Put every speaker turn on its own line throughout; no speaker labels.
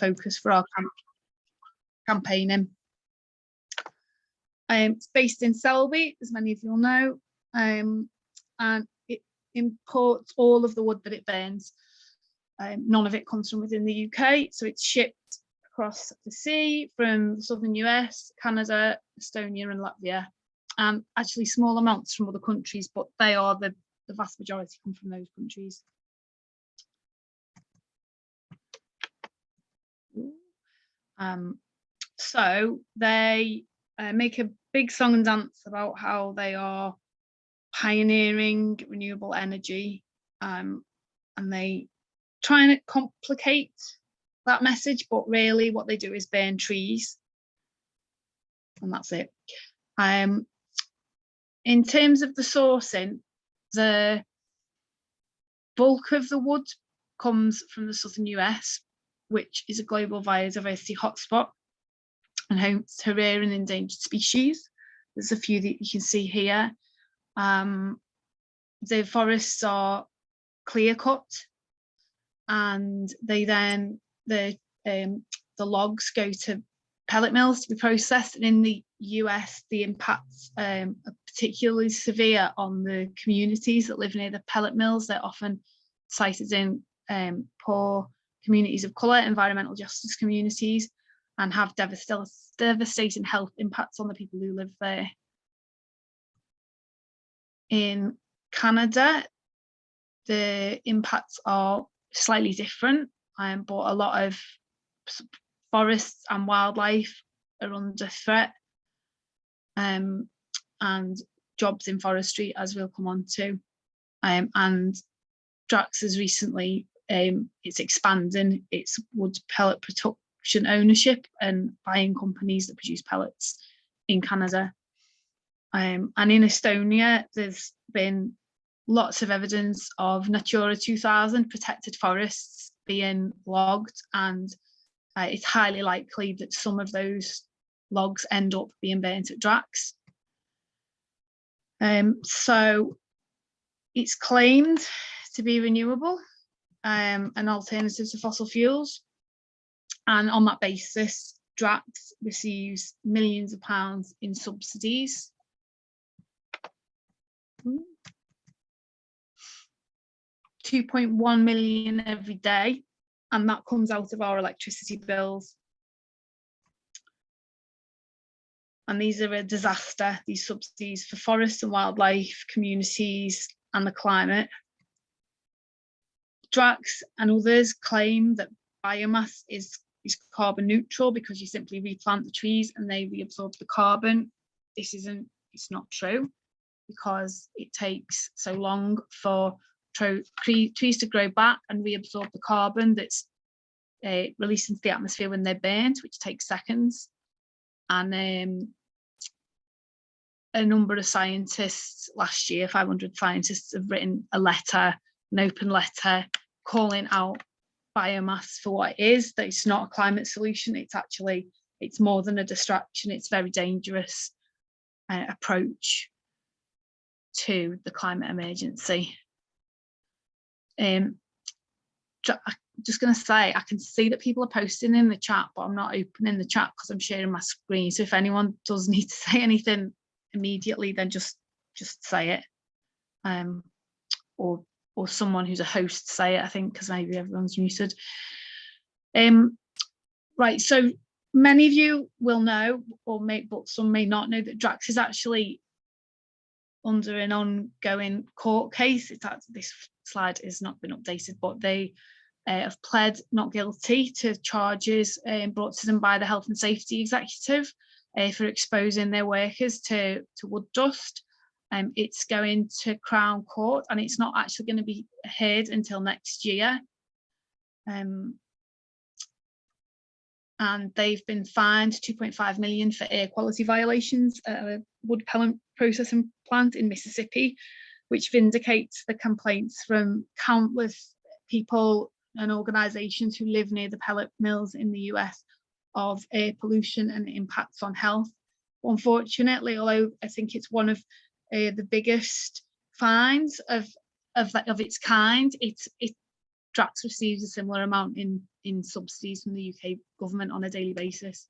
focus for our campaigning. It's based in Selby, as many of you will know, and it imports all of the wood that it burns. None of it comes from within the UK, so it's shipped across the sea from the southern US, Canada, Estonia and Latvia, and actually small amounts from other countries, but they are the vast majority come from those countries. So they make a big song and dance about how they are pioneering renewable energy, and they try and complicate that message, but really what they do is burn trees, and that's it. In terms of the sourcing, the bulk of the wood comes from the southern US, which is a global biodiversity hotspot and home to rare and endangered species. There's a few that you can see here. The forests are clear cut, and they then the logs go to pellet mills to be processed. And in the US, the impacts are particularly severe on the communities that live near the pellet mills. They're often cited in poor communities of colour, environmental justice communities, and have devastating health impacts on the people who live there. In Canada, the impacts are slightly different, but a lot of forests and wildlife are under threat, and jobs in forestry, as we'll come on to. And Drax has recently, it's expanding its wood pellet production ownership and buying companies that produce pellets in Canada. And in Estonia, there's been lots of evidence of Natura 2000 protected forests being logged, and it's highly likely that some of those logs end up being burnt at Drax. So it's claimed to be renewable and alternative to fossil fuels, and on that basis, Drax receives millions of pounds in subsidies. 2.1 million every day, and that comes out of our electricity bills. And these are a disaster, these subsidies, for forests and wildlife, communities and the climate. Drax and others claim that biomass is carbon neutral because you simply replant the trees and they reabsorb the carbon. It's not true, because it takes so long for trees to grow back and reabsorb the carbon that's released into the atmosphere when they're burnt, which takes seconds. And a number of scientists last year, 500 scientists, have written an open letter calling out biomass for what it is, that it's not a climate solution. It's more than a distraction. It's a very dangerous approach to the climate emergency. I'm just going to say, I can see that people are posting in the chat, but I'm not opening the chat because I'm sharing my screen. So if anyone does need to say anything immediately, then just say it, or someone who's a host say it, I think, because maybe everyone's muted. Right, so many of you will know, but some may not know, that Drax is actually under an ongoing court case. This slide has not been updated, but they have pled not guilty to charges brought to them by the Health and Safety Executive for exposing their workers to wood dust. It's going to Crown Court, and it's not actually going to be heard until next year. And they've been fined 2.5 million for air quality violations at a wood pellet processing plant in Mississippi, which vindicates the complaints from countless people and organisations who live near the pellet mills in the US of air pollution and impacts on health. Unfortunately, although I think it's one of the biggest fines of its kind, Drax receives a similar amount in subsidies from the UK government on a daily basis.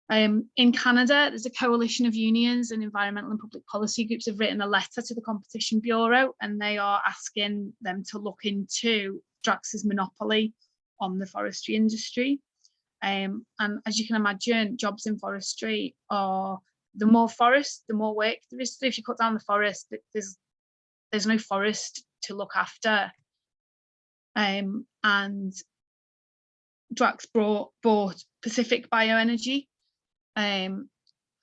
In Canada, there's a coalition of unions and environmental and public policy groups have written a letter to the Competition Bureau, and they are asking them to look into Drax's monopoly on the forestry industry. And as you can imagine, jobs in forestry are, the more forest, the more work there is. So if you cut down the forest, there's no forest to look after. And Drax bought Pacific Bioenergy, and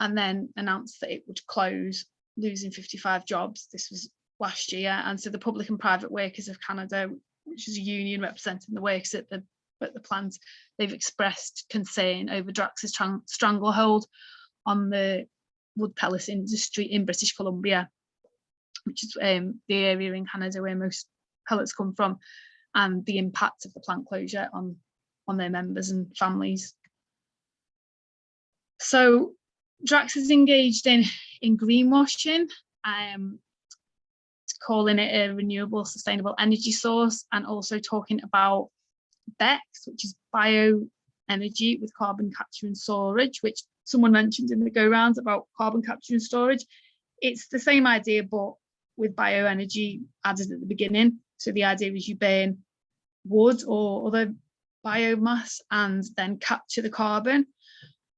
then announced that it would close, losing 55 jobs. This was last year. And so the Public and Private Workers of Canada, which is a union representing the workers at the plant, they've expressed concern over Drax's stranglehold on the wood pellets industry in British Columbia, which is the area in Canada where most pellets come from, and the impact of the plant closure on their members and families. So Drax is engaged in greenwashing, calling it a renewable sustainable energy source, and also talking about BECCS, which is bioenergy with carbon capture and storage, which someone mentioned in the go rounds about carbon capture and storage. It's the same idea, but with bioenergy added at the beginning. So the idea is you burn wood or other biomass and then capture the carbon,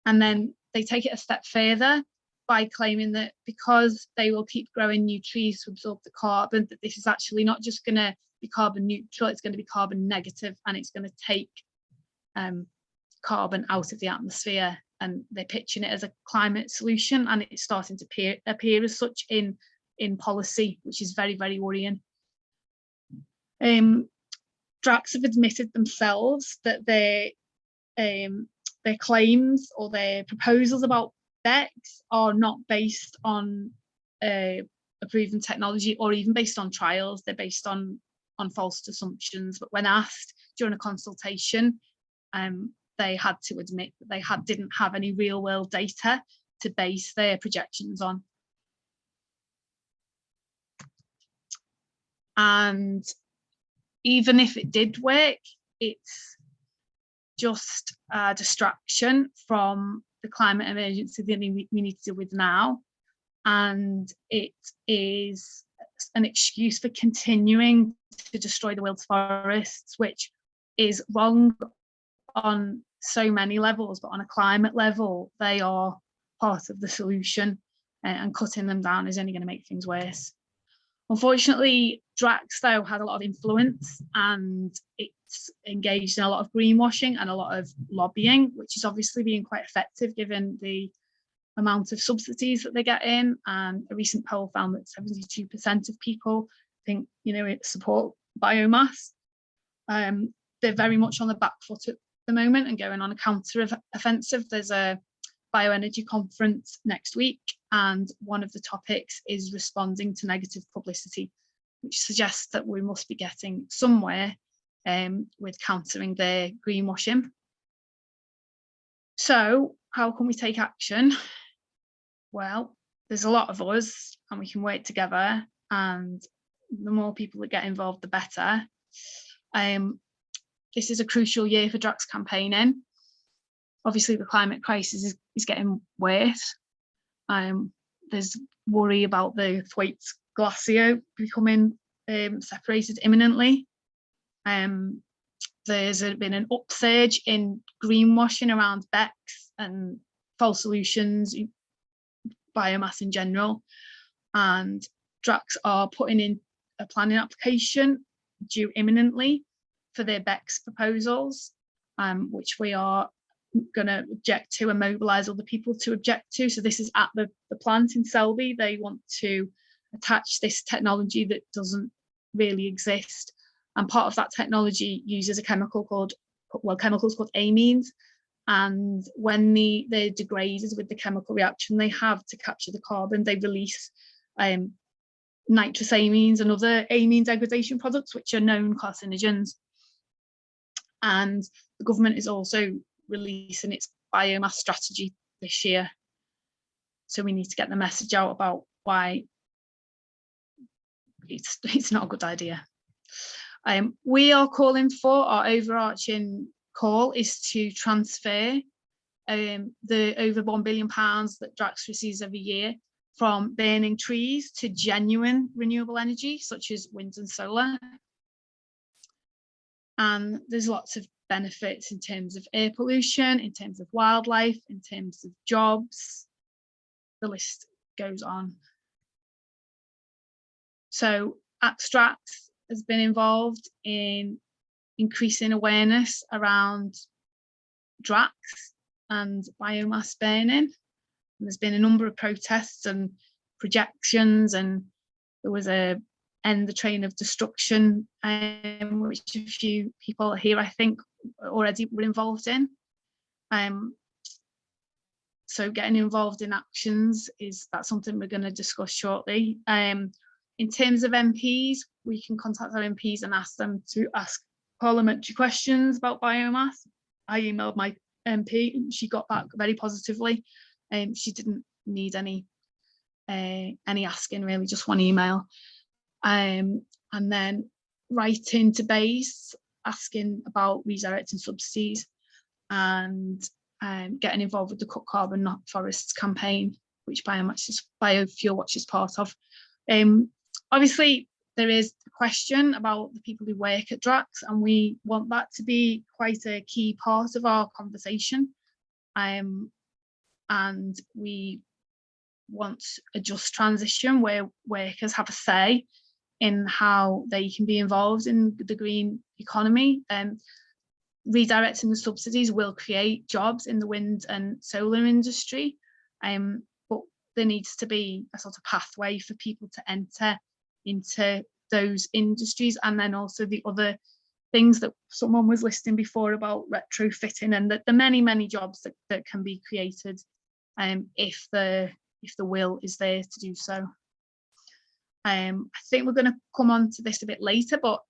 and then they take it a step further by claiming that because they will keep growing new trees to absorb the carbon, that this is actually not just going to be carbon neutral, it's going to be carbon negative, and it's going to take carbon out of the atmosphere. And they're pitching it as a climate solution, and it's starting to appear as such in policy, which is very, very worrying. Drax have admitted themselves that their claims or their proposals about BECCS are not based on a proven technology or even based on trials. They're based on false assumptions. But when asked during a consultation, they had to admit that they didn't have any real world data to base their projections on. And even if it did work, it's just a distraction from the climate emergency that we need to deal with now. And it is an excuse for continuing to destroy the world's forests, which is wrong on so many levels, but on a climate level, they are part of the solution, and cutting them down is only going to make things worse. Unfortunately, Drax, though, has a lot of influence, and it's engaged in a lot of greenwashing and a lot of lobbying, which is obviously being quite effective given the amount of subsidies that they get in. And a recent poll found that 72% of people think, support biomass. They're very much on the back foot at the moment and going on a counter-offensive. There's a bioenergy conference next week, and one of the topics is responding to negative publicity, which suggests that we must be getting somewhere with countering their greenwashing. So how can we take action? Well, there's a lot of us and we can work together, and the more people that get involved, the better. This is a crucial year for Drax campaigning. Obviously, the climate crisis is getting worse. There's worry about the Thwaites Glacier becoming separated imminently. There's been an upsurge in greenwashing around BECCS and false solutions, biomass in general. And Drax are putting in a planning application due imminently for their BECCS proposals, which we are going to object to and mobilise other people to object to. So this is at the plant in Selby. They want to attach this technology that doesn't really exist, and part of that technology uses a chemical called amines, and when they're degraded with the chemical reaction they have to capture the carbon, they release nitrous amines and other amine degradation products, which are known carcinogens. And the government is also releasing its biomass strategy this year, so we need to get the message out about why it's not a good idea. We are calling for, our overarching call is to transfer the over £1 billion that Drax receives every year from burning trees to genuine renewable energy, such as wind and solar. And there's lots of benefits in terms of air pollution, in terms of wildlife, in terms of jobs. The list goes on. So Drax has been involved in increasing awareness around Drax and biomass burning. And there's been a number of protests and projections, and there was a End the Train of Destruction, which a few people here, I think, already were involved in. So getting involved in actions that's something we're going to discuss shortly. In terms of MPs, we can contact our MPs and ask them to ask parliamentary questions about biomass. I emailed my MP and she got back very positively. She didn't need any asking, really, just one email. And then writing to base, asking about redirecting subsidies, and getting involved with the Cut Carbon Not Forests campaign, which Biofuel Watch is part of. Obviously, there is a question about the people who work at Drax, and we want that to be quite a key part of our conversation. And we want a just transition where workers have a say in how they can be involved in the green economy. Redirecting the subsidies will create jobs in the wind and solar industry, but there needs to be a sort of pathway for people to enter into those industries, and then also the other things that someone was listing before about retrofitting, and the many jobs that can be created if the will is there to do so. I think we're going to come on to this a bit later, but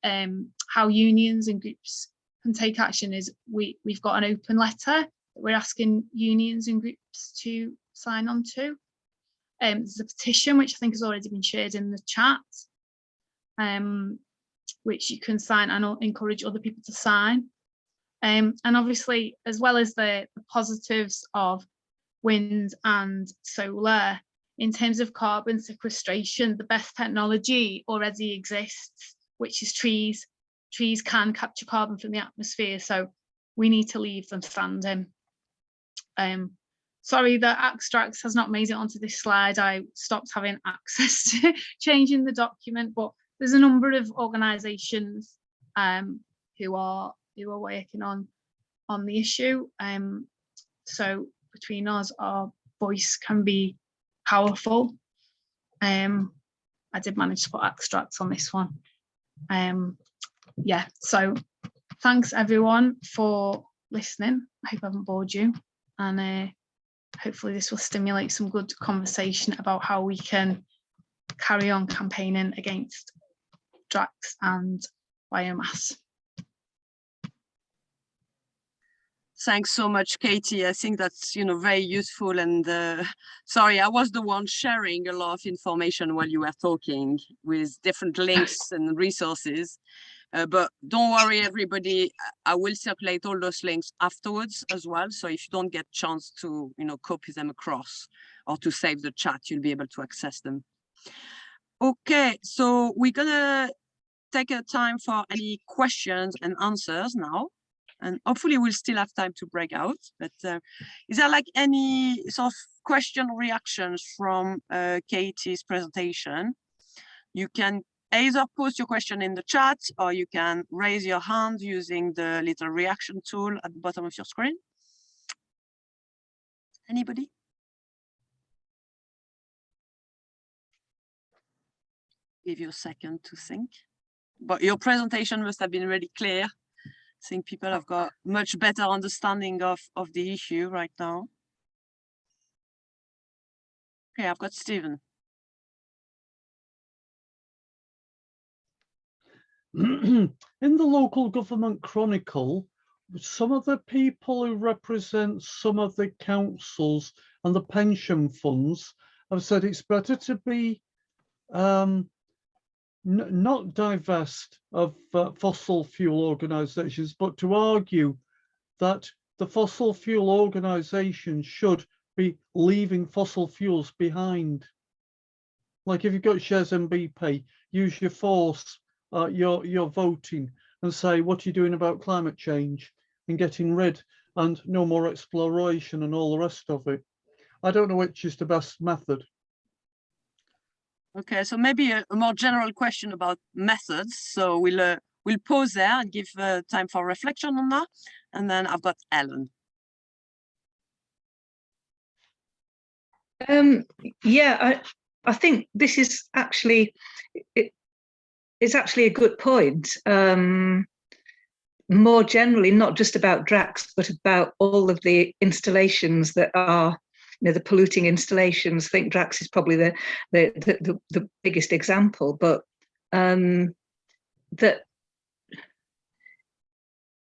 how unions and groups can take action is we've got an open letter that we're asking unions and groups to sign on to. There's a petition which I think has already been shared in the chat, which you can sign, and I'll encourage other people to sign. And obviously, as well as the positives of wind and solar, in terms of carbon sequestration, the best technology already exists, which is trees. Trees can capture carbon from the atmosphere, so we need to leave them standing. Sorry that Drax has not made it onto this slide. I stopped having access to changing the document, but there's a number of organisations who are working on the issue. So between us, our voice can be powerful. I did manage to put Drax on this one. Yeah, so thanks everyone for listening. I hope I haven't bored you, and hopefully this will stimulate some good conversation about how we can carry on campaigning against Drax and biomass.
Thanks so much, Katie. I think that's very useful. And sorry, I was the one sharing a lot of information while you were talking with different links and resources. But don't worry, everybody. I will circulate all those links afterwards as well. So if you don't get a chance to copy them across or to save the chat, you'll be able to access them. Okay, so we're gonna take a time for any questions and answers now. And hopefully we'll still have time to break out. But is there like any sort of question or reactions from Katie's presentation? You can either post your question in the chat, or you can raise your hand using the little reaction tool at the bottom of your screen. Anybody? Give you a second to think. But your presentation must have been really clear. I think people have got much better understanding of the issue right now. Okay, I've got Stephen.
In the local government chronicle, some of the people who represent some of the councils and the pension funds have said it's better to be not divest of fossil fuel organizations, but to argue that the fossil fuel organizations should be leaving fossil fuels behind. Like if you've got shares in BP, use your force, your voting, and say, what are you doing about climate change, and getting rid, and no more exploration and all the rest of it. I don't know which is the best method.
Okay, so maybe a more general question about methods. So we'll pause there and give time for reflection on that. And then I've got Ellen.
Yeah, I think this is actually it's actually a good point. More generally, not just about Drax, but about all of the installations that are, the polluting installations. I think Drax is probably the biggest example, but that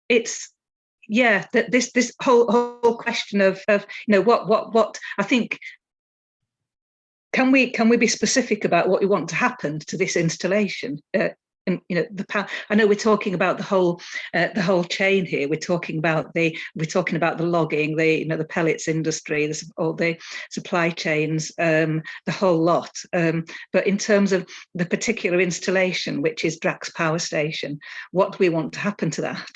it's that this whole question of what I think. Can we be specific about what we want to happen to this installation? And I know we're talking about the whole chain here. We're talking about the logging, the pellets industry, all the supply chains, the whole lot. But in terms of the particular installation, which is Drax Power Station, what do we want to happen to that?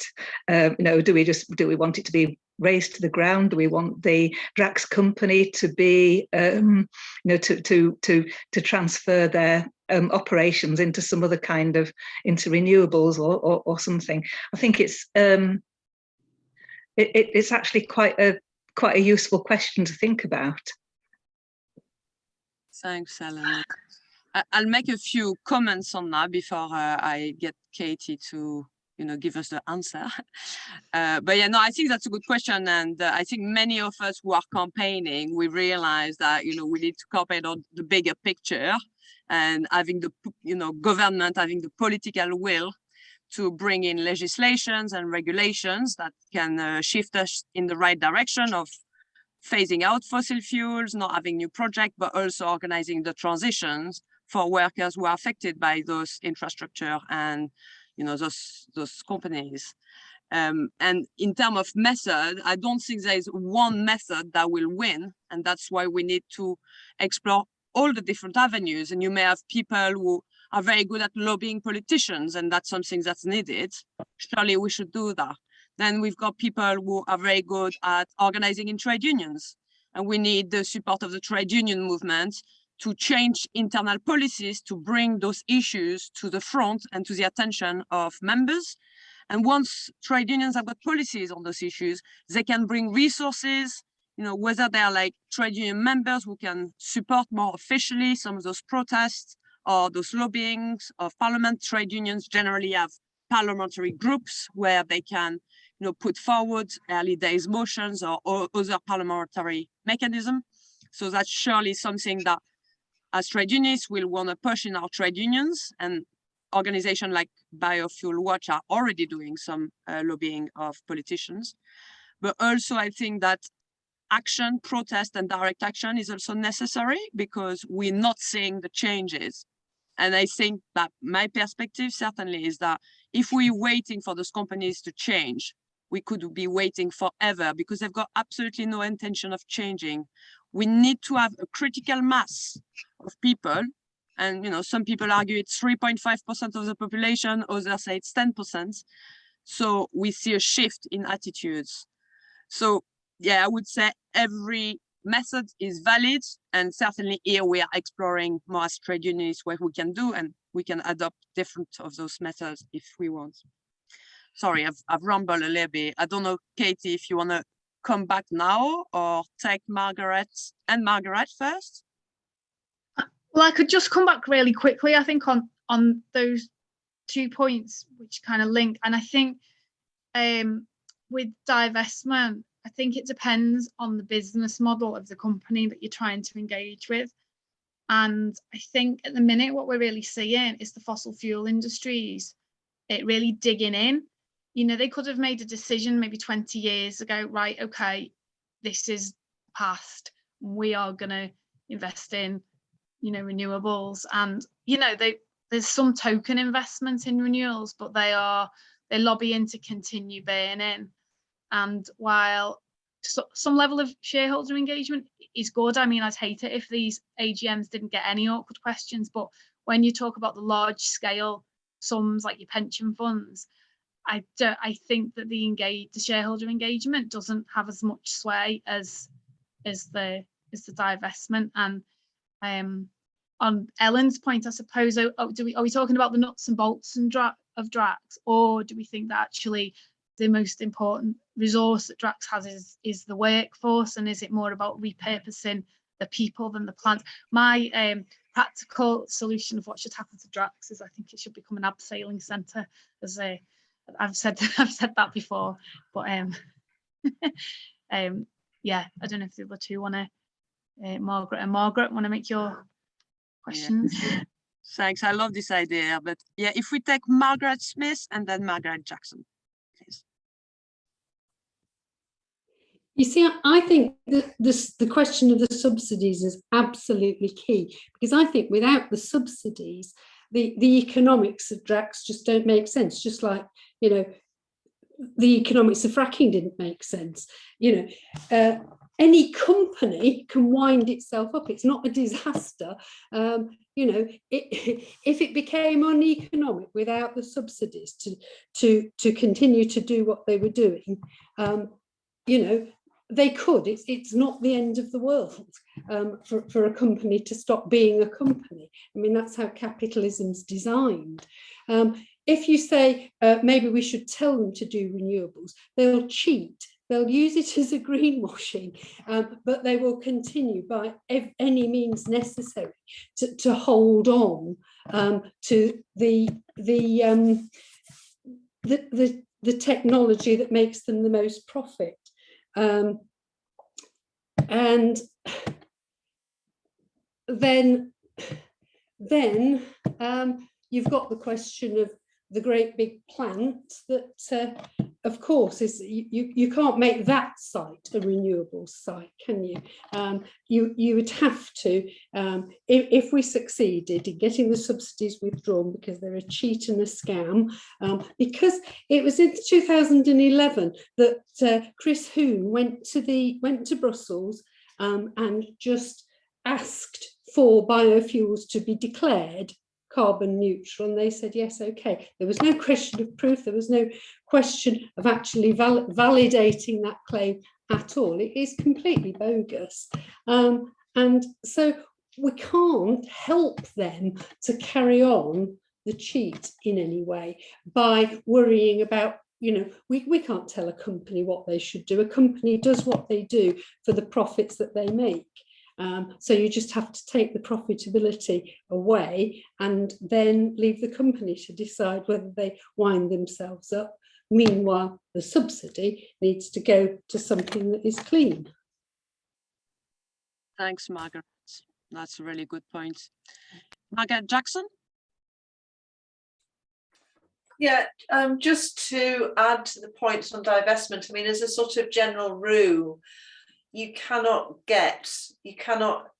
Do we want it to be raised to the ground? Do we want the Drax company to be, to transfer their operations into some other kind of, into renewables or something? I think it's actually quite a useful question to think about.
Thanks, Ellen. I'll make a few comments on that before I get Katie to give us the answer. But yeah, no, I think that's a good question. And I think many of us who are campaigning, we realize that, we need to campaign on the bigger picture, and having the, government, having the political will to bring in legislations and regulations that can shift us in the right direction of phasing out fossil fuels, not having new projects, but also organizing the transitions for workers who are affected by those infrastructure and those companies. And in terms of method, I don't think there is one method that will win, and that's why we need to explore all the different avenues. And you may have people who are very good at lobbying politicians, and that's something that's needed. Surely we should do that. Then we've got people who are very good at organizing in trade unions, and we need the support of the trade union movement to change internal policies to bring those issues to the front and to the attention of members. And once trade unions have got policies on those issues, they can bring resources, whether they're like trade union members who can support more officially some of those protests or those lobbyings of parliament. Trade unions generally have parliamentary groups where they can put forward early days motions or other parliamentary mechanism. So that's surely something that as trade unions we'll want to push in our trade unions, and organizations like Biofuel Watch are already doing some lobbying of politicians. But also I think that action, protest and direct action is also necessary because we're not seeing the changes. And I think that my perspective certainly is that if we're waiting for those companies to change, we could be waiting forever because they've got absolutely no intention of changing. We need to have a critical mass of people. And some people argue it's 3.5% of the population, others say it's 10%. So we see a shift in attitudes. So yeah, I would say every method is valid, and certainly here we are exploring more as trade unions what we can do, and we can adopt different of those methods if we want. Sorry, I've rumbled a little bit. I don't know, Katie, if you want to come back now or take Margaret first.
Well, I could just come back really quickly, I think, on those 2 points which kind of link. And I think with divestment, I think it depends on the business model of the company that you're trying to engage with. And I think at the minute, what we're really seeing is the fossil fuel industries, it really digging in. They could have made a decision maybe 20 years ago, right, okay, this is past, we are going to invest in, renewables. And, there's some token investment in renewals, but they're lobbying to continue burning. And while some level of shareholder engagement is good, I mean, I'd hate it if these AGMs didn't get any awkward questions, but when you talk about the large scale sums like your pension funds, I think that the shareholder engagement doesn't have as much sway as the divestment. And on Ellen's point, I suppose, are we talking about the nuts and bolts of Drax, or do we think that actually the most important resource that Drax has is the workforce, and is it more about repurposing the people than the plant? My practical solution of what should happen to Drax is I think it should become an abseiling centre. As I've said that before, but yeah, I don't know if the other two want to, Margaret want to make your questions.
Yeah. Thanks, I love this idea, but yeah, if we take Margaret Smith and then Margaret Jackson, please.
You see, I think that the question of the subsidies is absolutely key, because I think without the subsidies, the economics of Drax just don't make sense. Just like, you know, the economics of fracking didn't make sense. You know, any company can wind itself up. It's not a disaster. You know, if it became uneconomic without the subsidies to continue to do what they were doing, you know, they could. It's not the end of the world for a company to stop being a company. I mean, that's how capitalism's designed. If you say maybe we should tell them to do renewables, they'll cheat. They'll use it as a greenwashing, but they will continue by any means necessary to hold on to the technology that makes them the most profit. And then you've got the question of the great big plant that, of course, is you can't make that site a renewable site, can you? You would have to, if we succeeded in getting the subsidies withdrawn because they're a cheat and a scam, because it was in 2011 that Chris Hoon went to Brussels and just asked for biofuels to be declared carbon neutral, and they said yes, okay. There was no question of proof, there was no question of actually validating that claim at all. It is completely bogus, and so we can't help them to carry on the cheat in any way by worrying about, you know, we can't tell a company what they should do. A company does what they do for the profits that they make. So you just have to take the profitability away and then leave the company to decide whether they wind themselves up. Meanwhile, the subsidy needs to go to something that is clean.
Thanks, Margaret. That's a really good point. Margaret Jackson?
Yeah, just to add to the points on divestment, I mean, as a sort of general rule, you cannot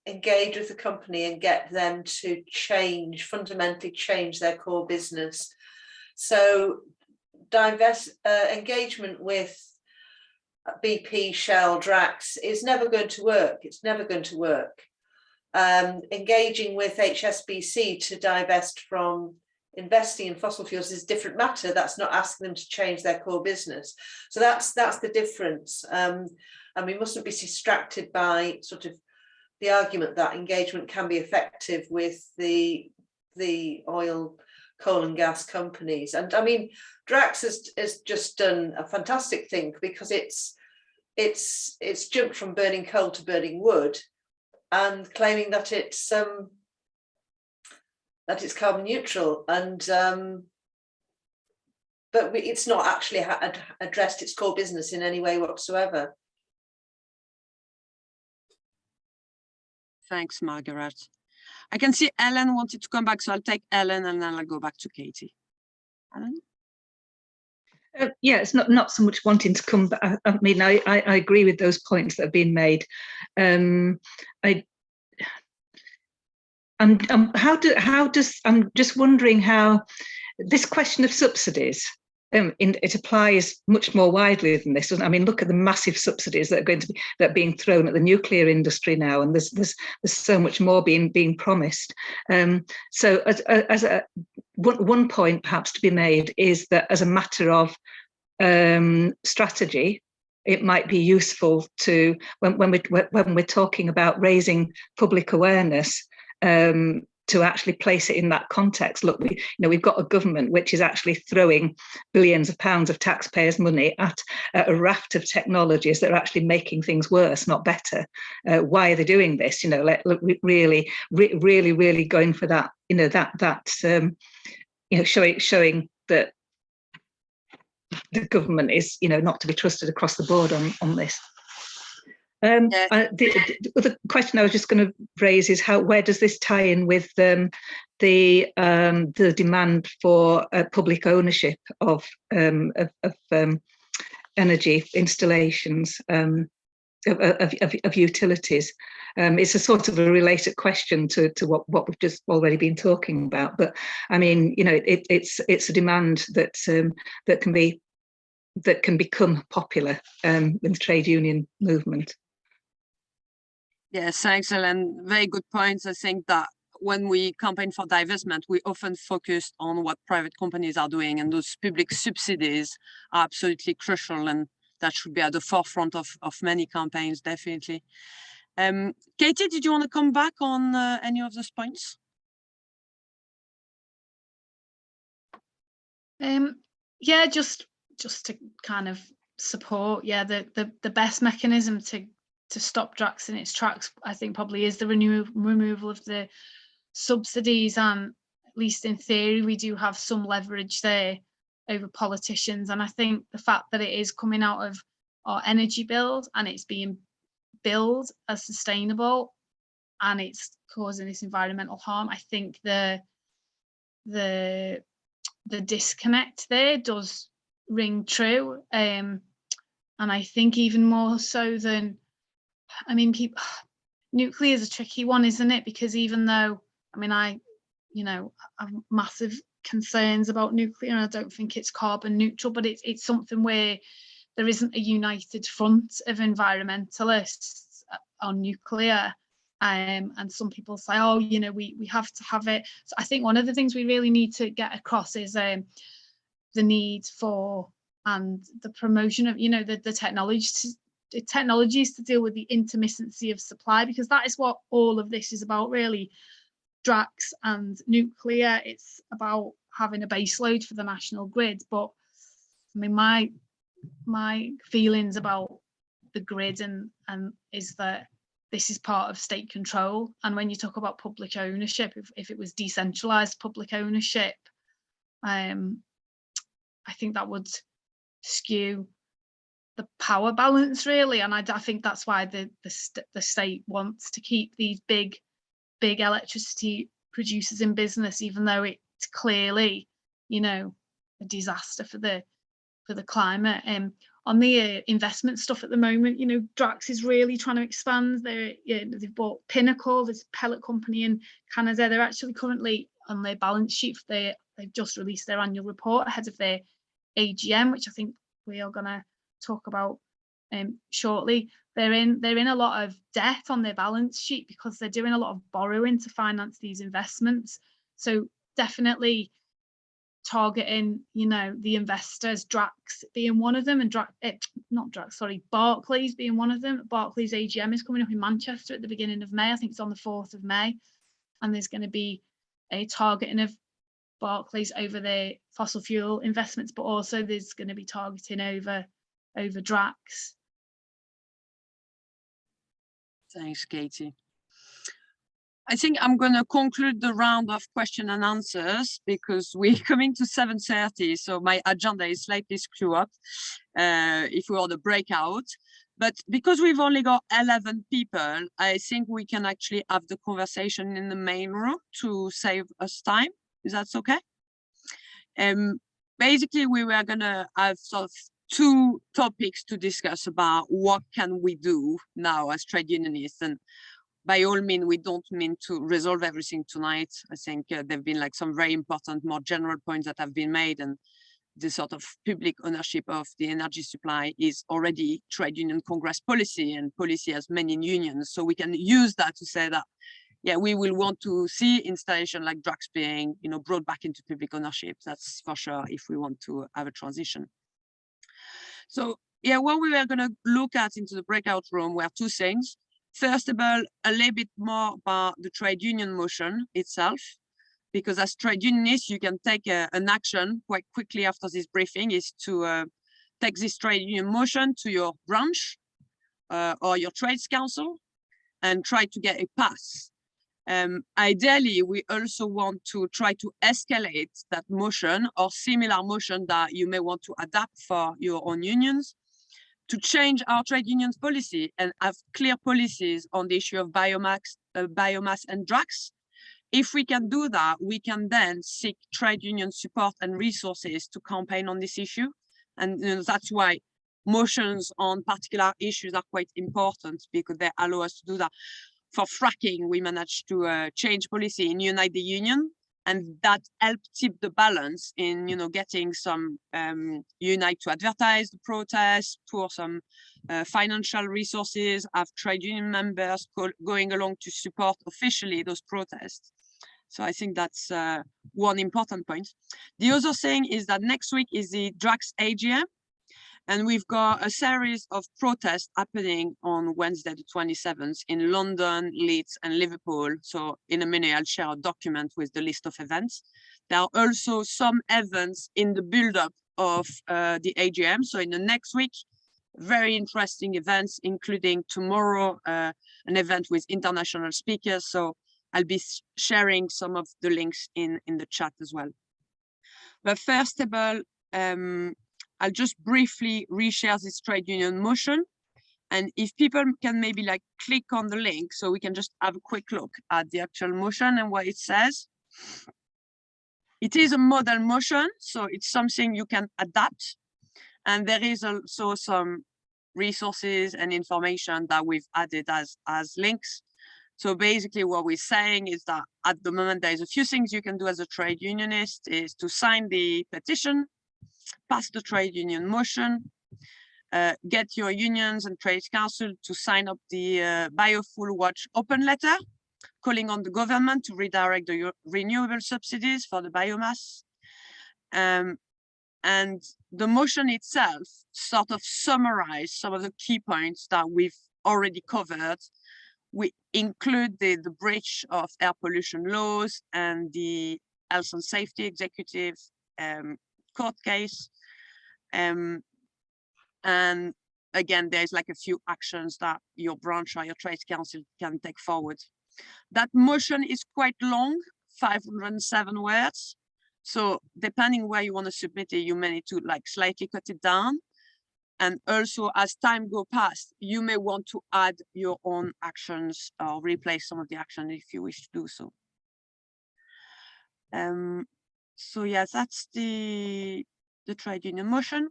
engage with the company and get them to fundamentally change their core business. So engagement with BP, Shell, Drax is never going to work. It's never going to work. Engaging with HSBC to divest from investing in fossil fuels is a different matter. That's not asking them to change their core business. So that's the difference. And we mustn't be distracted by sort of the argument that engagement can be effective with the oil, coal and gas companies. And I mean, Drax has just done a fantastic thing because it's jumped from burning coal to burning wood and claiming that it's carbon neutral, and but it's not actually addressed its core business in any way whatsoever.
Thanks, Margaret. I can see Ellen wanted to come back, so I'll take Ellen and then I'll go back to Katie. Ellen?
Yeah, it's not so much wanting to come back. I mean, I agree with those points that have been made. And I'm just wondering how this question of subsidies, it applies much more widely than this, doesn't it? I mean, look at the massive subsidies that are being thrown at the nuclear industry now, and there's so much more being promised. So one point perhaps to be made is that as a matter of strategy, it might be useful to when we're talking about raising public awareness, to actually place it in that context. Look, we've got a government which is actually throwing billions of pounds of taxpayers' money at a raft of technologies that are actually making things worse, not better. Why are they doing this? Really going for that. Showing that the government is, not to be trusted across the board on this. The other question I was just going to raise is where does this tie in with the demand for public ownership of energy installations, of utilities? It's a sort of a related question to what we've just already been talking about. But I mean, it's a demand that can become popular in the trade union movement.
Yes, thanks, Ellen. Very good points. I think that when we campaign for divestment, we often focus on what private companies are doing, and those public subsidies are absolutely crucial, and that should be at the forefront of many campaigns, definitely. Katie, did you want to come back on any of those points?
Yeah, just to kind of support, the best mechanism to stop Drax in its tracks, I think, probably is the removal of the subsidies, and at least in theory we do have some leverage there over politicians. And I think the fact that it is coming out of our energy bills and it's being billed as sustainable and it's causing this environmental harm, I think the disconnect there does ring true. And I think even more so than, I mean, nuclear is a tricky one, isn't it? Because even though, I mean, I have massive concerns about nuclear, and I don't think it's carbon neutral, but it's something where there isn't a united front of environmentalists on nuclear. And some people say, oh, we have to have it. So I think one of the things we really need to get across is the need for and the promotion of, the technologies to deal with the intermittency of supply, because that is what all of this is about, really. Drax and nuclear, it's about having a base load for the national grid. But I mean, my feelings about the grid and is that this is part of state control. And when you talk about public ownership, if it was decentralized public ownership, I think that would skew the power balance, really. And I think that's why the state wants to keep these big electricity producers in business, even though it's clearly, a disaster for the climate. On the investment stuff at the moment, Drax is really trying to expand. They've bought Pinnacle, this pellet company in Canada. They're actually currently on their balance sheet. They've just released their annual report ahead of their AGM, which I think we are going to talk about shortly. They're in a lot of debt on their balance sheet because they're doing a lot of borrowing to finance these investments. So definitely targeting, the investors, Drax being one of them, and Barclays being one of them. Barclays AGM is coming up in Manchester at the beginning of May. I think it's on the 4th of May, and there's going to be a targeting of Barclays over their fossil fuel investments, but also there's going to be targeting over Drax.
Thanks, Katie. I think I'm going to conclude the round of question and answers because we're coming to 7:30, so my agenda is slightly screwed up if we want a breakout. But because we've only got 11 people, I think we can actually have the conversation in the main room to save us time. Is that okay? Basically, we were going to have sort of 2 topics to discuss about what can we do now as trade unionists, and by all means, we don't mean to resolve everything tonight. I think there've been like some very important, more general points that have been made, and the sort of public ownership of the energy supply is already trade union Congress policy, and policy has many unions. So we can use that to say that, yeah, we will want to see installation like Drax being, you know, brought back into public ownership. That's for sure if we want to have a transition. So yeah, what we were going to look at into the breakout room were two things. First of all, a little bit more about the trade union motion itself, because as trade unionists, you can take an action quite quickly after this briefing, is to take this trade union motion to your branch or your trades council and try to get a pass. Ideally, we also want to try to escalate that motion or similar motion that you may want to adapt for your own unions to change our trade unions policy and have clear policies on the issue of biomass and Drax. If we can do that, we can then seek trade union support and resources to campaign on this issue. And you know, that's why motions on particular issues are quite important, because they allow us to do that. For fracking, we managed to change policy and unite the union, and that helped tip the balance in, you know, getting some unite to advertise the protest, pour some financial resources, have trade union members going along to support officially those protests. So I think that's one important point. The other thing is that next week is the Drax AGM, and we've got a series of protests happening on Wednesday, the 27th in London, Leeds, and Liverpool. So in a minute, I'll share a document with the list of events. There are also some events in the build-up of the AGM. So in the next week, very interesting events, including tomorrow, an event with international speakers. So I'll be sharing some of the links in the chat as well. But first of all, I'll just briefly reshare this trade union motion. And if people can maybe like click on the link so we can just have a quick look at the actual motion and what it says. It is a model motion, so it's something you can adapt. And there is also some resources and information that we've added as links. So basically what we're saying is that at the moment, there's a few things you can do as a trade unionist is to sign the petition, pass the trade union motion, get your unions and trade council to sign up the Biofuel Watch open letter, calling on the government to redirect the renewable subsidies for the biomass. And the motion itself sort of summarized some of the key points that we've already covered. We include the breach of air pollution laws and the health and safety executive court case. And again, there's like a few actions that your branch or your trade council can take forward. That motion is quite long, 507 words. So depending where you want to submit it, you may need to like slightly cut it down. And also as time goes past, you may want to add your own actions or replace some of the action if you wish to do so. So yeah, that's the trade union motion.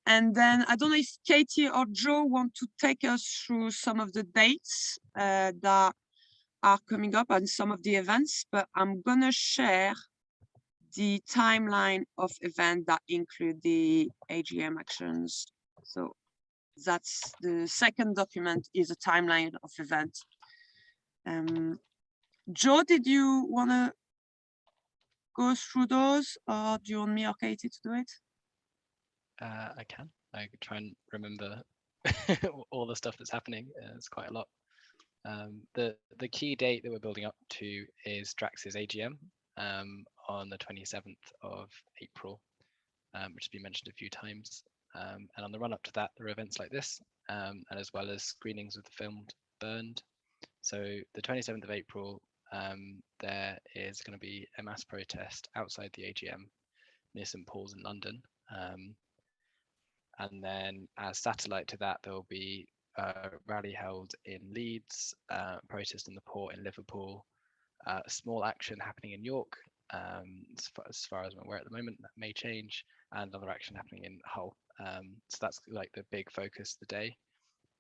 And then I don't know if Katie or Joe want to take us through some of the dates that are coming up and some of the events, but I'm gonna share the timeline of events that include the AGM actions. So that's the second document is a timeline of events. Joe, did you wanna go through those, or do you want me or Katie to do it?
I can. I could try and remember all the stuff that's happening. It's quite a lot. The key date that we're building up to is Drax's AGM on the 27th of April, which has been mentioned a few times. And on the run up to that, there are events like this, and as well as screenings of the film Burned. So the 27th of April, there is going to be a mass protest outside the AGM near St. Paul's in London. And then as satellite to that, there will be a rally held in Leeds, protest in the port in Liverpool, a small action happening in York, as far as I'm aware at the moment. That may change, and another action happening in Hull. So that's like the big focus of the day.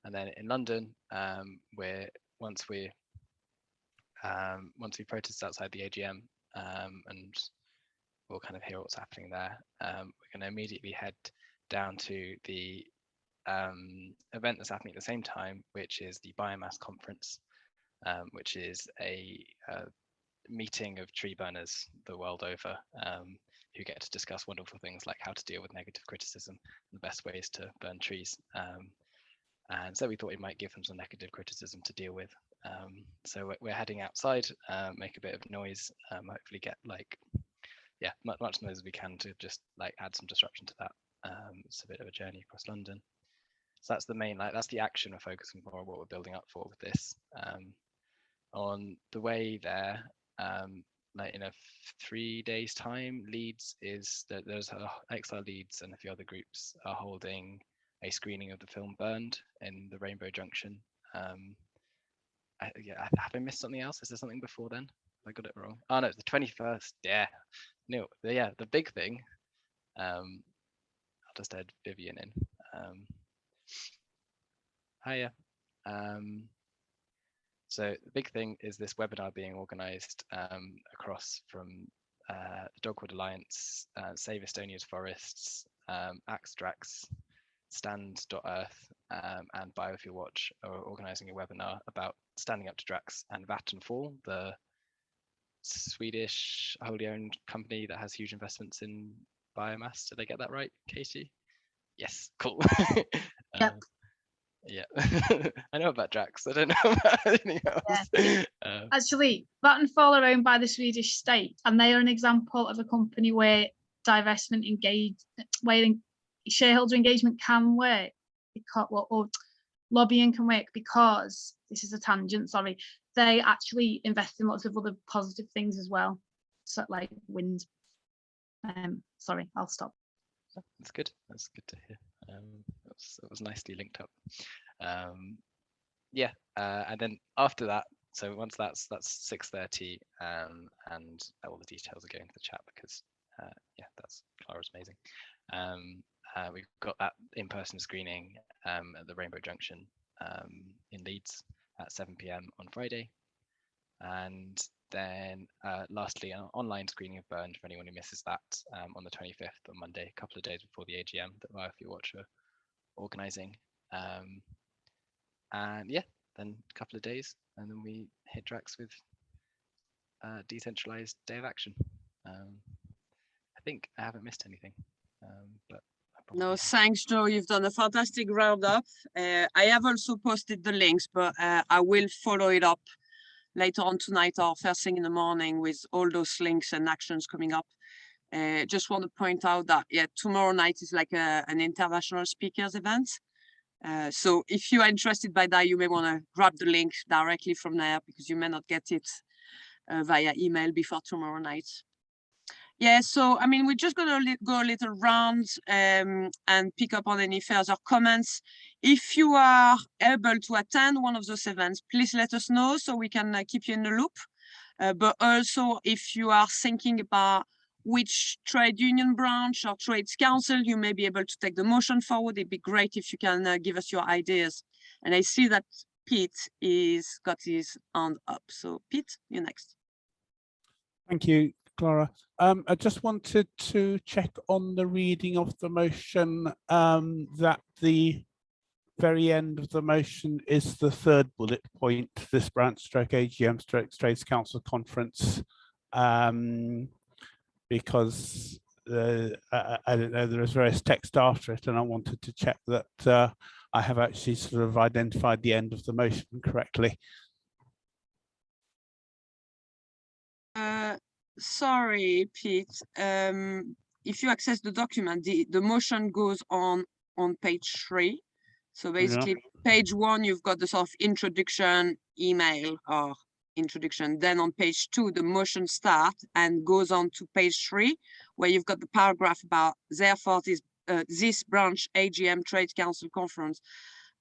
And then in London, once we're once we protest outside the AGM, and we'll kind of hear what's happening there, we're going to immediately head down to the event that's happening at the same time, which is the Biomass conference, which is a meeting of tree burners the world over, who get to discuss wonderful things like how to deal with negative criticism and the best ways to burn trees. And so we thought we might give them some negative criticism to deal with. So we're heading outside, make a bit of noise, hopefully get like, yeah, much noise as we can to just like add some disruption to that. It's a bit of a journey across London. So that's the main, like that's the action we're focusing more on, what we're building up for with this. On the way there, like in a 3 days time, Leeds is that there's XR Leeds and a few other groups are holding a screening of the film Burned in the Rainbow Junction. Yeah, have I missed something else? Is there something before then? Have I got it wrong? Oh no, it's the 21st. Yeah, no, yeah, the big thing. I'll just add Vivian in. Hiya. So the big thing is this webinar being organised across from the Dogwood Alliance, Save Estonia's Forests, Axe Drax, Stand.earth, and Biofuel Watch are organising a webinar about standing up to Drax and Vattenfall, the Swedish wholly owned company that has huge investments in biomass. Did I get that right, Katie? Yes, cool.
Yep.
Yeah, I know about Drax. I don't know about anything else.
Yeah. Actually, Vattenfall are owned by the Swedish state, and they are an example of a company where divestment where shareholder engagement can work, because, or lobbying can work, because this is a tangent. Sorry, they actually invest in lots of other positive things as well, so like wind. Sorry, I'll stop.
That's good. That's good to hear. It was nicely linked up. Yeah, and then after that, so once that's 6:30, and all the details are going to the chat because yeah, that's Clara's amazing. We've got that in-person screening at the Rainbow Junction in Leeds at 7 p.m. on Friday, and then lastly, an online screening of Burned for anyone who misses that on the 25th on Monday, a couple of days before the AGM that Biofuel Watch are organising. And yeah, then a couple of days, and then we hit Drax with decentralized day of action. I think I haven't missed anything, but
no, thanks, Joe. You've done a fantastic roundup. I have also posted the links, but I will follow it up later on tonight or first thing in the morning with all those links and actions coming up. Just want to point out that, yeah, tomorrow night is like an international speakers event. So if you are interested by that, you may want to grab the link directly from there because you may not get it via email before tomorrow night. Yeah, so I mean, we're just going to go a little round and pick up on any further comments. If you are able to attend one of those events, please let us know so we can keep you in the loop. But also, if you are thinking about which trade union branch or trades council you may be able to take the motion forward, it'd be great if you can give us your ideas. And I see that Pete is got his hand up. So Pete, you're next.
Thank you, Clara. I just wanted to check on the reading of the motion that the very end of the motion is the third bullet point, this branch stroke AGM stroke Trades Council conference, because I don't know, there is various text after it, and I wanted to check that I have actually sort of identified the end of the motion correctly.
Sorry, Pete. If you access the document, the motion goes on page 3. So basically, page 1, you've got the sort of introduction email or introduction. Then on page 2, the motion starts and goes on to page 3, where you've got the paragraph about therefore this branch AGM Trade Council conference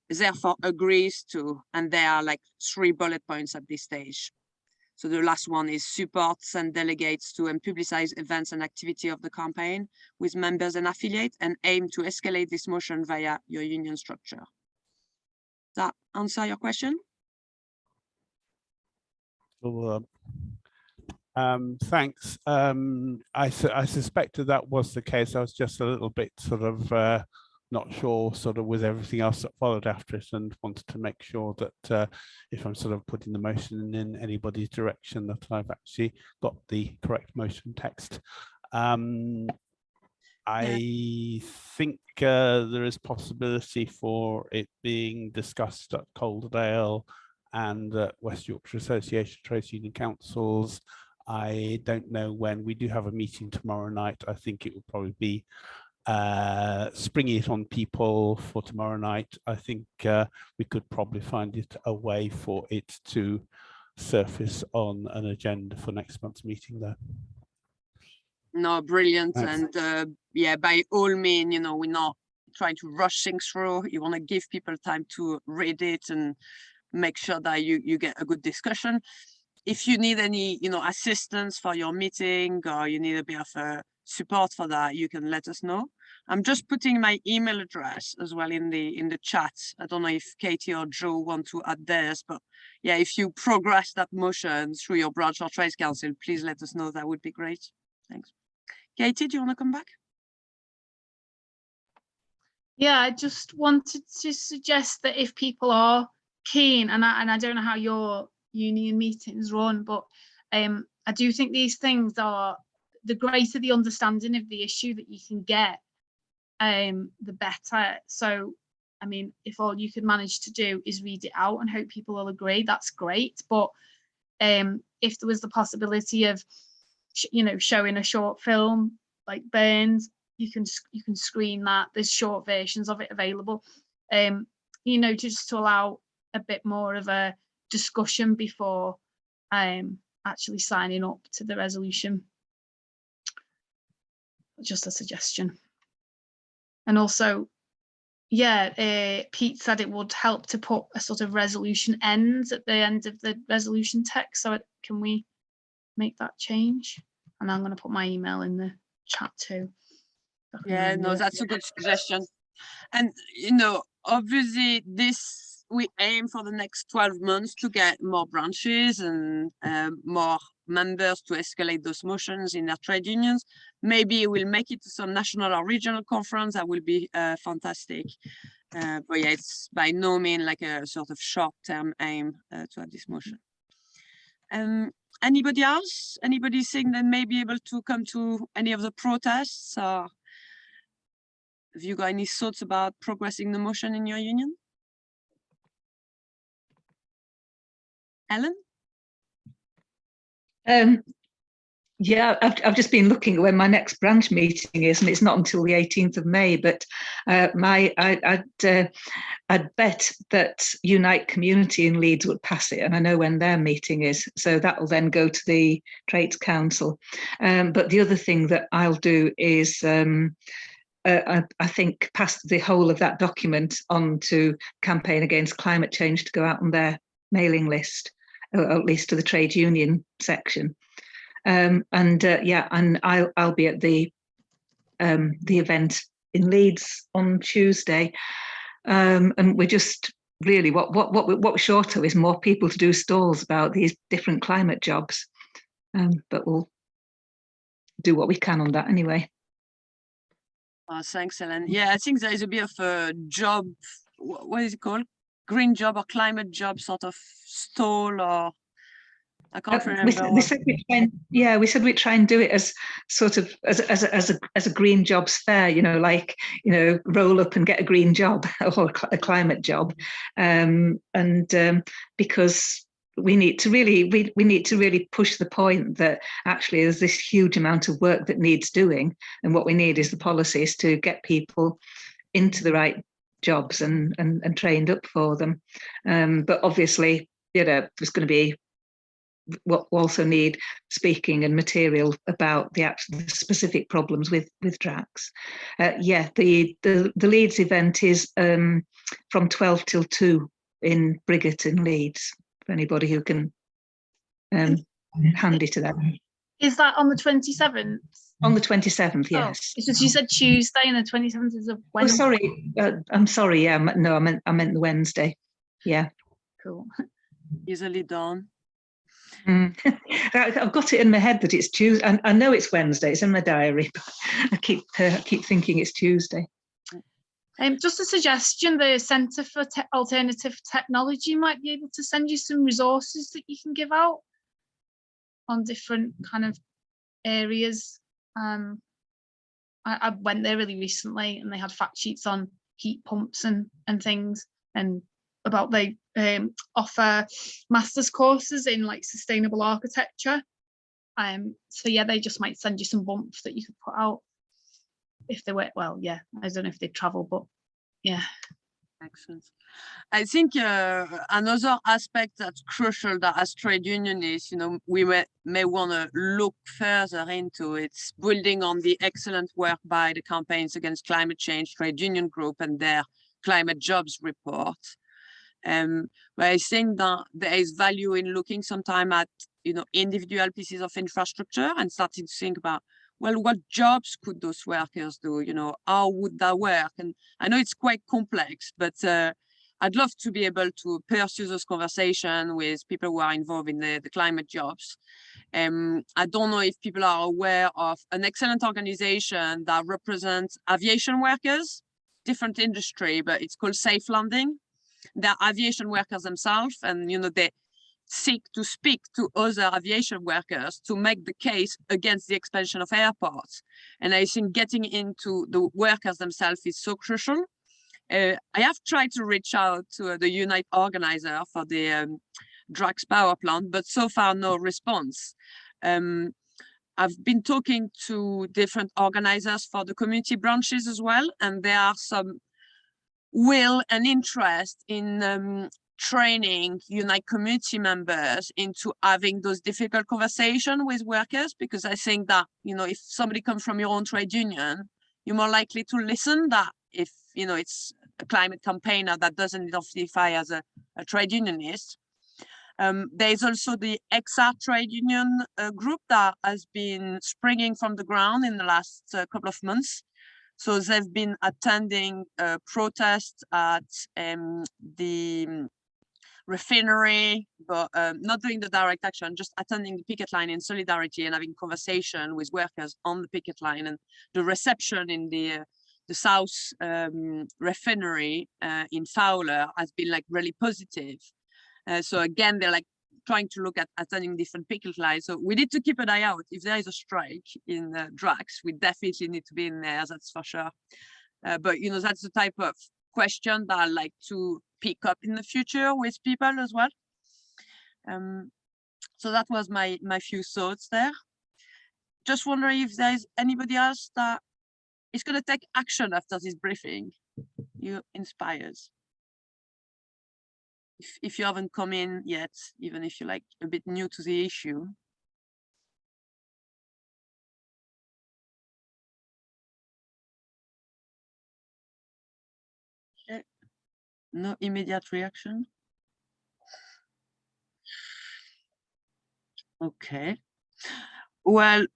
therefore agrees to, and there are like 3 bullet points at this stage. So the last one is supports and delegates to and publicize events and activity of the campaign with members and affiliates and aim to escalate this motion via your union structure. Does that answer your question?
Thanks. I suspected that was the case. I was just a little bit sort of not sure sort of with everything else that followed after it, and wanted to make sure that if I'm sort of putting the motion in anybody's direction, that I've actually got the correct motion text. I think there is possibility for it being discussed at Calderdale and West Yorkshire Association of Trades Union Councils. I don't know when. We do have a meeting tomorrow night. I think it will probably be springing it on people for tomorrow night. I think we could probably find it a way for it to surface on an agenda for next month's meeting there.
No, brilliant.
Thanks.
And yeah, by all means, you know, we're not trying to rush things through. You want to give people time to read it and make sure that you get a good discussion. If you need any, you know, assistance for your meeting, or you need a bit of support for that, you can let us know. I'm just putting my email address as well in the chat. I don't know if Katie or Joe want to add theirs, but yeah, if you progress that motion through your branch or trades council, please let us know. That would be great. Thanks. Katie, do you want to come back?
Yeah, I just wanted to suggest that if people are keen, and I don't know how your union meetings run, but I do think these things are, the greater the understanding of the issue that you can get, the better. So, I mean, if all you could manage to do is read it out and hope people will agree, that's great. But if there was the possibility of, you know, showing a short film like Burns, you can screen that. There's short versions of it available, you know, just to allow a bit more of a discussion before actually signing up to the resolution. Just a suggestion. And also, yeah, Pete said it would help to put a sort of resolution ends at the end of the resolution text. So can we make that change? And I'm going to put my email in the chat too.
Yeah, no, that's a good suggestion. And, you know, obviously we aim for the next 12 months to get more branches and more members to escalate those motions in their trade unions. Maybe we'll make it to some national or regional conference. That will be fantastic. But yeah, it's by no means like a sort of short-term aim to have this motion. Anybody else? Anybody think they may be able to come to any of the protests? Or have you got any thoughts about progressing the motion in your union? Ellen?
Yeah, I've just been looking at when my next branch meeting is, and it's not until the 18th of May. But I'd bet that Unite Community in Leeds would pass it, and I know when their meeting is, so that will then go to the Trades Council. But the other thing that I'll do is, I think, pass the whole of that document on to Campaign Against Climate Change to go out on their mailing list, or at least to the trade union section. Yeah, and I'll be at the event in Leeds on Tuesday, and we're just really what we're short of is more people to do stalls about these different climate jobs, but we'll do what we can on that anyway.
Thanks, Ellen. Yeah, I think there is a bit of a job, what is it called? Green job or climate job sort of stall, or I can't remember.
We said we'd try and do it as sort of as a green jobs fair, you know, like, you know, roll up and get a green job or a climate job, because we need to really push the point that actually there's this huge amount of work that needs doing, and what we need is the policies to get people into the right jobs and trained up for them. But obviously, you know, there's going to be what we also need speaking and material about the specific problems with Drax. Yeah, the Leeds event is from 12 till 2 in Briggate in Leeds, for anybody who can handy to them.
Is that on the 27th?
On the 27th, yes.
It's just you said Tuesday and the 27th is a Wednesday.
Oh, sorry. I'm sorry. Yeah, no, I meant the Wednesday. Yeah.
Cool.
Easily done.
I've got it in my head that it's Tuesday, and I know it's Wednesday. It's in my diary, but I keep thinking it's Tuesday.
Just a suggestion: the Centre for Alternative Technology might be able to send you some resources that you can give out on different kind of areas. I went there really recently, and they had fact sheets on heat pumps and things, and about they offer master's courses in like sustainable architecture. So yeah, they just might send you some bumps that you could put out if they were, well, yeah, I don't know if they travel, but yeah.
Excellent. I think another aspect that's crucial that as trade unionists, we may want to look further into, it's building on the excellent work by the Campaigns Against Climate Change Trade Union Group and their climate jobs report. But I think that there is value in looking sometime at, individual pieces of infrastructure and starting to think about, well, what jobs could those workers do? How would that work? And I know it's quite complex, but I'd love to be able to pursue this conversation with people who are involved in the climate jobs. I don't know if people are aware of an excellent organization that represents aviation workers, different industry, but it's called Safe Landing. They're aviation workers themselves, and they seek to speak to other aviation workers to make the case against the expansion of airports. And I think getting into the workers themselves is so crucial. I have tried to reach out to the Unite organizer for the Drax power plant, but so far no response. I've been talking to different organizers for the community branches as well, and there are some will and interest in training Unite community members into having those difficult conversations with workers, because I think that, if somebody comes from your own trade union, you're more likely to listen than if, it's a climate campaigner that doesn't identify as a trade unionist. There's also the XR trade union group that has been springing from the ground in the last couple of months. So they've been attending protests at the refinery, but not doing the direct action, just attending the picket line in solidarity and having conversation with workers on the picket line. And the reception in the South refinery in Fowler has been like really positive. So again, they're like trying to look at attending different picket lines. So we need to keep an eye out. If there is a strike in Drax, we definitely need to be in there, that's for sure. But that's the type of question that I like to pick up in the future with people as well. So that was my few thoughts there. Just wondering if there's anybody else that is going to take action after this briefing. You inspires. If you haven't come in yet, even if you're like a bit new to the issue. Okay. No immediate reaction. Okay. Well,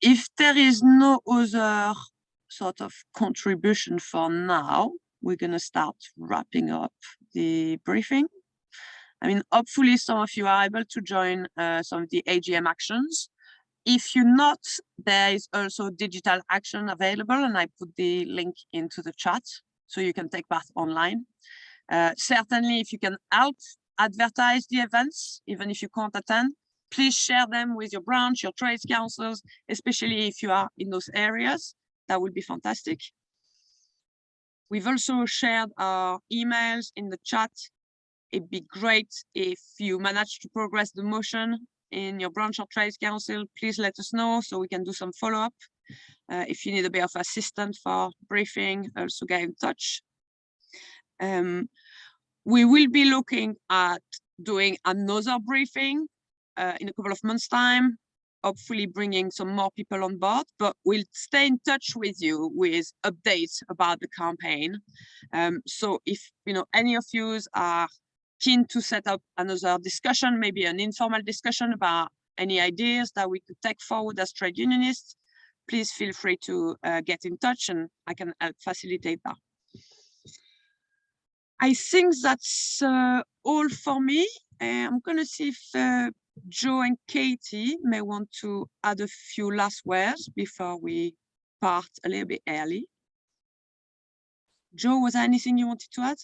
if there is no other sort of contribution for now, we're going to start wrapping up the briefing. I mean, hopefully some of you are able to join some of the AGM actions. If you're not, there is also digital action available, and I put the link into the chat so you can take part online. Certainly, if you can help advertise the events, even if you can't attend, please share them with your branch, your trades councils, especially if you are in those areas. That would be fantastic. We've also shared our emails in the chat. It'd be great if you manage to progress the motion in your branch or trades council. Please let us know so we can do some follow-up. If you need a bit of assistance for briefing, also get in touch. We will be looking at doing another briefing in a couple of months' time, hopefully bringing some more people on board, but we'll stay in touch with you with updates about the campaign. So if any of you are keen to set up another discussion, maybe an informal discussion about any ideas that we could take forward as trade unionists, please feel free to get in touch and I can help facilitate that. I think that's all for me. I'm going to see if Joe and Katie may want to add a few last words before we part a little bit early. Joe, was there anything you wanted to add?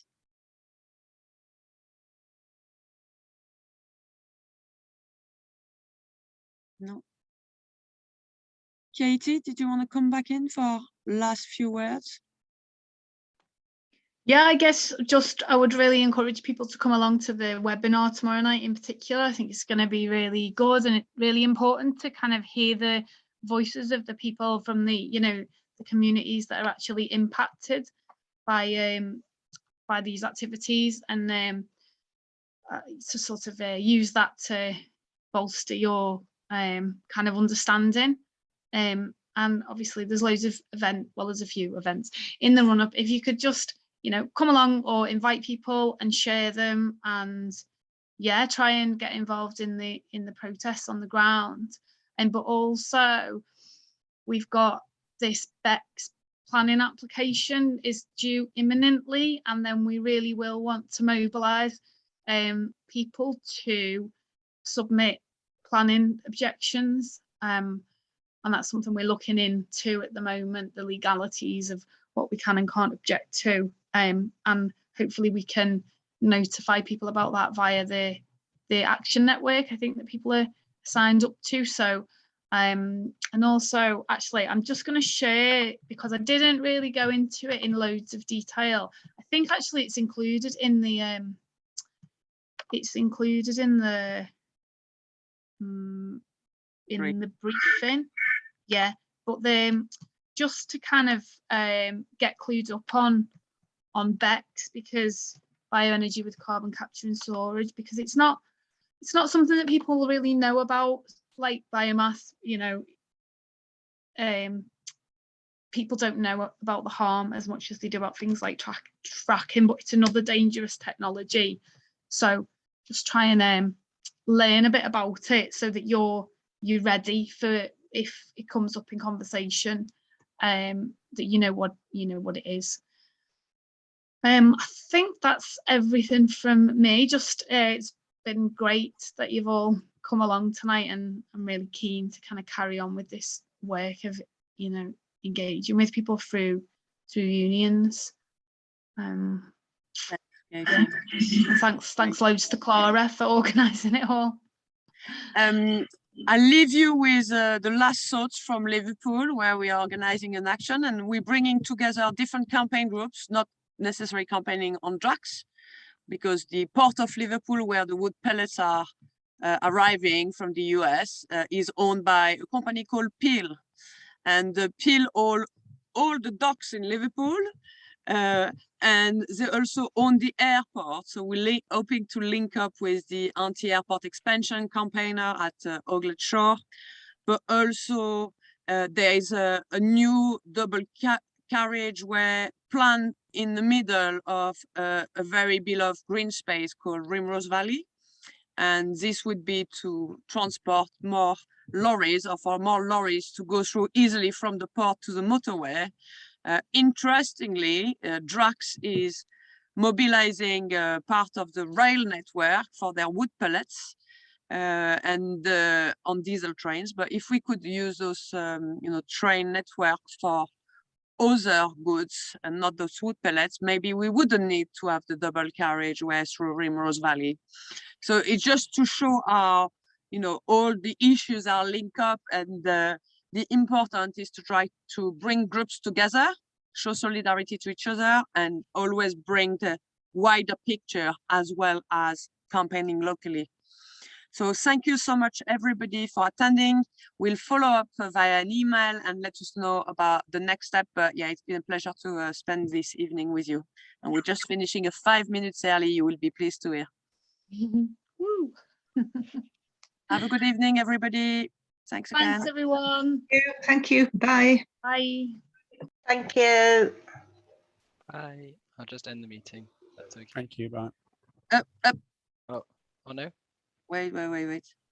No. Katie, did you want to come back in for last few words?
Yeah, I guess just I would really encourage people to come along to the webinar tomorrow night in particular. I think it's going to be really good and really important to kind of hear the voices of the people from the, you know, the communities that are actually impacted by these activities, and to sort of use that to bolster your kind of understanding. And obviously there's loads of there's a few events in the run up. If you could just, you know, come along or invite people and share them, and yeah, try and get involved in the protests on the ground. And but also we've got this BECS planning application is due imminently, and then we really will want to mobilise people to submit planning objections, and that's something we're looking into at the moment, the legalities of what we can and can't object to, and hopefully we can notify people about that via the action network I think that people are signed up to. So and also actually I'm just going to share, because I didn't really go into it in loads of detail. I think actually it's included in the briefing, yeah, but then just to kind of get clued up on BECS, because bioenergy with carbon capture and storage, because it's not something that people really know about, like biomass, you know. People don't know about the harm as much as they do about things like fracking, but it's another dangerous technology. So just try and learn a bit about it so that you're ready for if it comes up in conversation, that you know what it is. I think that's everything from me. Just it's been great that you've all come along tonight, and I'm really keen to kind of carry on with this work of, you know, engaging with people through unions. Yeah. Thanks loads to Clara for organising it all.
I'll leave you with the last thoughts from Liverpool, where we are organising an action, and we're bringing together different campaign groups, not necessarily campaigning on Drax, because the port of Liverpool, where the wood pellets are arriving from the US, is owned by a company called Peel, and Peel all the docks in Liverpool, and they also own the airport. So we're hoping to link up with the anti-airport expansion campaigner at Oglet Shore, but also there is a new double carriageway planned in the middle of a very beloved green space called Rimrose Valley. And this would be to transport more lorries, or for more lorries to go through easily from the port to the motorway. Interestingly, Drax is mobilizing part of the rail network for their wood pellets and on diesel trains. But if we could use those, you know, train networks for other goods and not those wood pellets, maybe we wouldn't need to have the double carriageway through Rimrose Valley. So it's just to show how, you know, all the issues are linked up, and the important is to try to bring groups together, show solidarity to each other, and always bring the wider picture as well as campaigning locally. So thank you so much, everybody, for attending. We'll follow up via an email and let us know about the next step. But yeah, it's been a pleasure to spend this evening with you. And we're just finishing 5 minutes early. You will be pleased to hear. Have a good evening, everybody. Thanks again.
Thanks, everyone.
Thank you. Bye.
Bye.
Thank you.
Bye. I'll just end the meeting. That's okay.
Thank you, bye.
Up.
Oh no.
Wait.